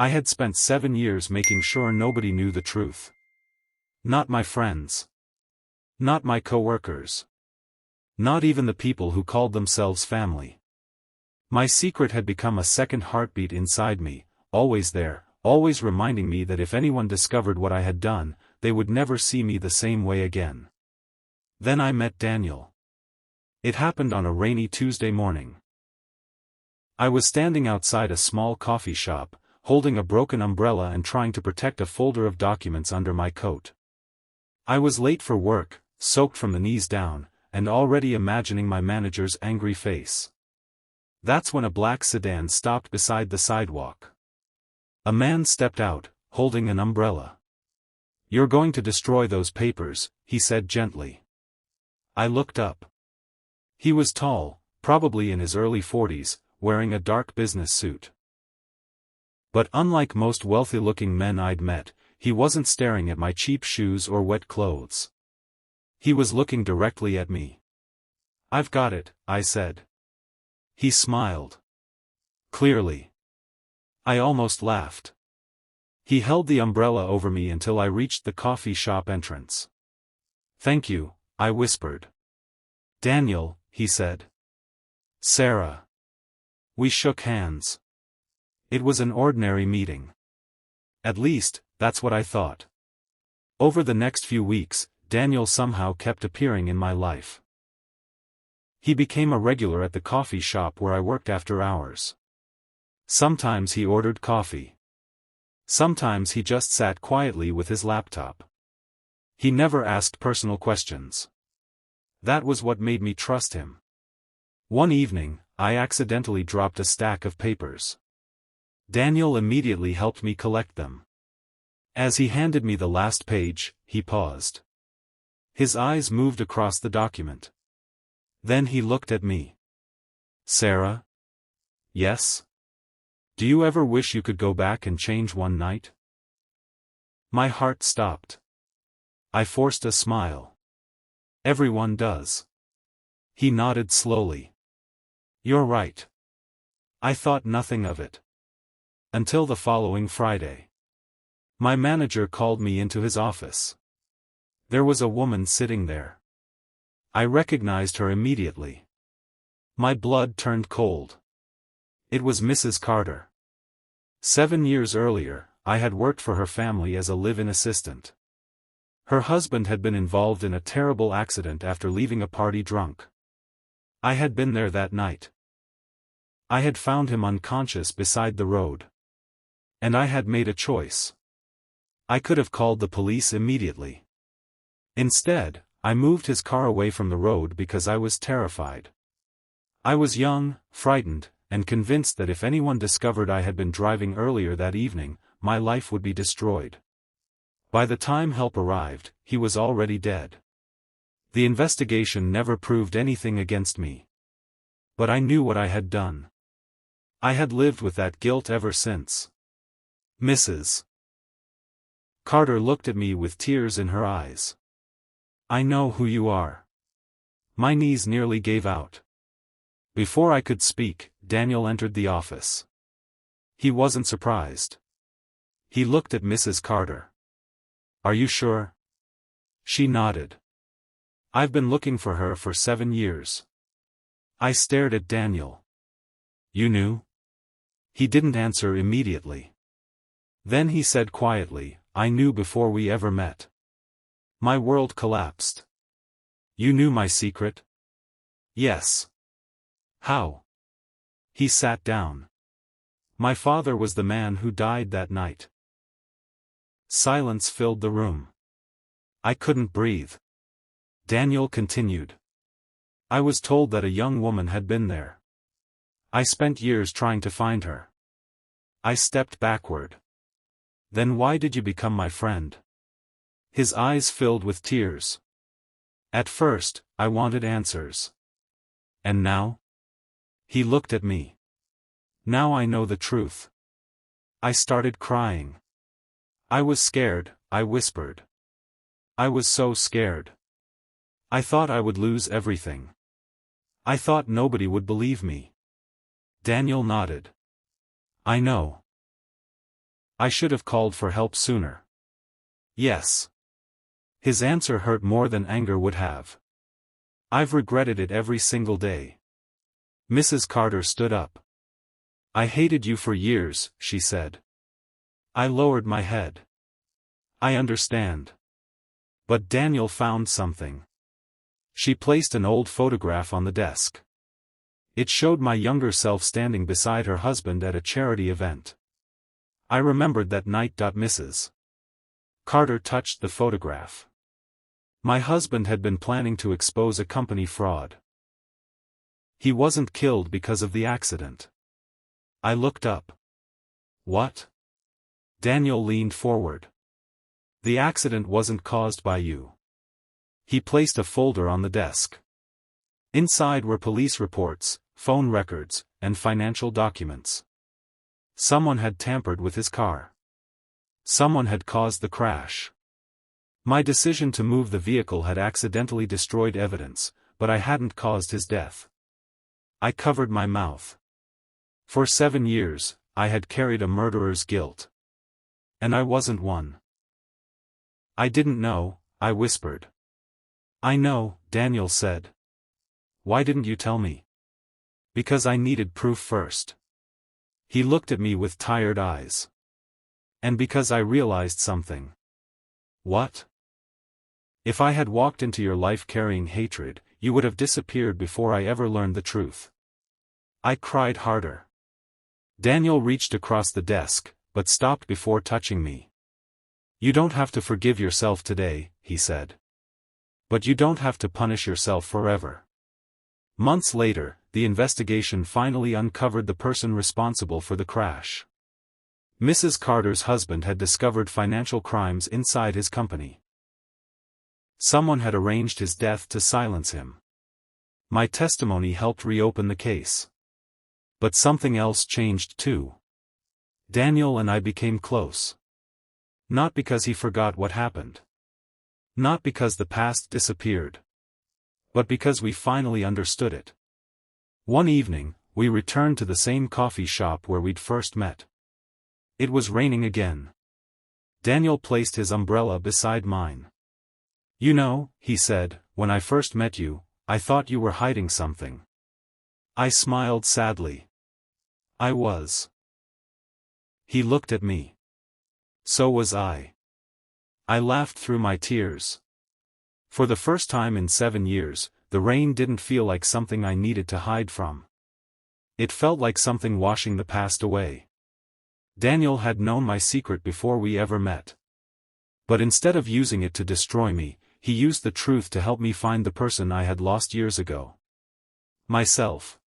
I had spent 7 years making sure nobody knew the truth. Not my friends. Not my coworkers. Not even the people who called themselves family. My secret had become a second heartbeat inside me, always there, always reminding me that if anyone discovered what I had done, they would never see me the same way again. Then I met Daniel. It happened on a rainy Tuesday morning. I was standing outside a small coffee shop, holding a broken umbrella and trying to protect a folder of documents under my coat. I was late for work, soaked from the knees down, and already imagining my manager's angry face. That's when a black sedan stopped beside the sidewalk. A man stepped out, holding an umbrella. "You're going to destroy those papers," he said gently. I looked up. He was tall, probably in his early 40s, wearing a dark business suit. But unlike most wealthy-looking men I'd met, he wasn't staring at my cheap shoes or wet clothes. He was looking directly at me. "I've got it," I said. He smiled. Clearly. I almost laughed. He held the umbrella over me until I reached the coffee shop entrance. "Thank you," I whispered. "Daniel," he said. "Sarah." We shook hands. It was an ordinary meeting. At least, that's what I thought. Over the next few weeks, Daniel somehow kept appearing in my life. He became a regular at the coffee shop where I worked after hours. Sometimes he ordered coffee. Sometimes he just sat quietly with his laptop. He never asked personal questions. That was what made me trust him. One evening, I accidentally dropped a stack of papers. Daniel immediately helped me collect them. As he handed me the last page, he paused. His eyes moved across the document. Then he looked at me. "Sarah?" "Yes?" "Do you ever wish you could go back and change one night?" My heart stopped. I forced a smile. "Everyone does." He nodded slowly. "You're right." I thought nothing of it. Until the following Friday. My manager called me into his office. There was a woman sitting there. I recognized her immediately. My blood turned cold. It was Mrs. Carter. 7 years earlier, I had worked for her family as a live-in assistant. Her husband had been involved in a terrible accident after leaving a party drunk. I had been there that night. I had found him unconscious beside the road. And I had made a choice. I could have called the police immediately. Instead, I moved his car away from the road because I was terrified. I was young, frightened, and convinced that if anyone discovered I had been driving earlier that evening, my life would be destroyed. By the time help arrived, he was already dead. The investigation never proved anything against me. But I knew what I had done. I had lived with that guilt ever since. Mrs. Carter looked at me with tears in her eyes. "I know who you are." My knees nearly gave out. Before I could speak, Daniel entered the office. He wasn't surprised. He looked at Mrs. Carter. "Are you sure?" She nodded. "I've been looking for her for 7 years." I stared at Daniel. "You knew?" He didn't answer immediately. Then he said quietly, "I knew before we ever met." My world collapsed. "You knew my secret?" "Yes." "How?" He sat down. "My father was the man who died that night." Silence filled the room. I couldn't breathe. Daniel continued. "I was told that a young woman had been there. I spent years trying to find her." I stepped backward. "Then why did you become my friend?" His eyes filled with tears. "At first, I wanted answers. And now?" He looked at me. "Now I know the truth." I started crying. "I was scared," I whispered. "I was so scared. I thought I would lose everything. I thought nobody would believe me." Daniel nodded. "I know. I should have called for help sooner. Yes. His answer hurt more than anger would have. I've regretted it every single day. Mrs. Carter stood up. I hated you for years, she said. I lowered my head. I understand. But Daniel found something. She placed an old photograph on the desk. It showed my younger self standing beside her husband at a charity event. I remembered that night. Mrs. Carter touched the photograph. My husband had been planning to expose a company fraud. He wasn't killed because of the accident. I looked up. What? Daniel leaned forward. The accident wasn't caused by you. He placed a folder on the desk. Inside were police reports, phone records, and financial documents. Someone had tampered with his car. Someone had caused the crash. My decision to move the vehicle had accidentally destroyed evidence, but I hadn't caused his death. I covered my mouth. For 7 years, I had carried a murderer's guilt. And I wasn't one. I didn't know, I whispered. I know, Daniel said. Why didn't you tell me? Because I needed proof first. He looked at me with tired eyes. And because I realized something. What? If I had walked into your life carrying hatred, you would have disappeared before I ever learned the truth. I cried harder. Daniel reached across the desk, but stopped before touching me. You don't have to forgive yourself today, he said. But you don't have to punish yourself forever. Months later, the investigation finally uncovered the person responsible for the crash. Mrs. Carter's husband had discovered financial crimes inside his company. Someone had arranged his death to silence him. My testimony helped reopen the case. But something else changed too. Daniel and I became close. Not because he forgot what happened. Not because the past disappeared. But because we finally understood it. One evening, we returned to the same coffee shop where we'd first met. It was raining again. Daniel placed his umbrella beside mine. You know, he said, when I first met you, I thought you were hiding something. I smiled sadly. I was. He looked at me. So was I. I laughed through my tears. For the first time in 7 years, the rain didn't feel like something I needed to hide from. It felt like something washing the past away. Daniel had known my secret before we ever met. But instead of using it to destroy me, he used the truth to help me find the person I had lost years ago. Myself.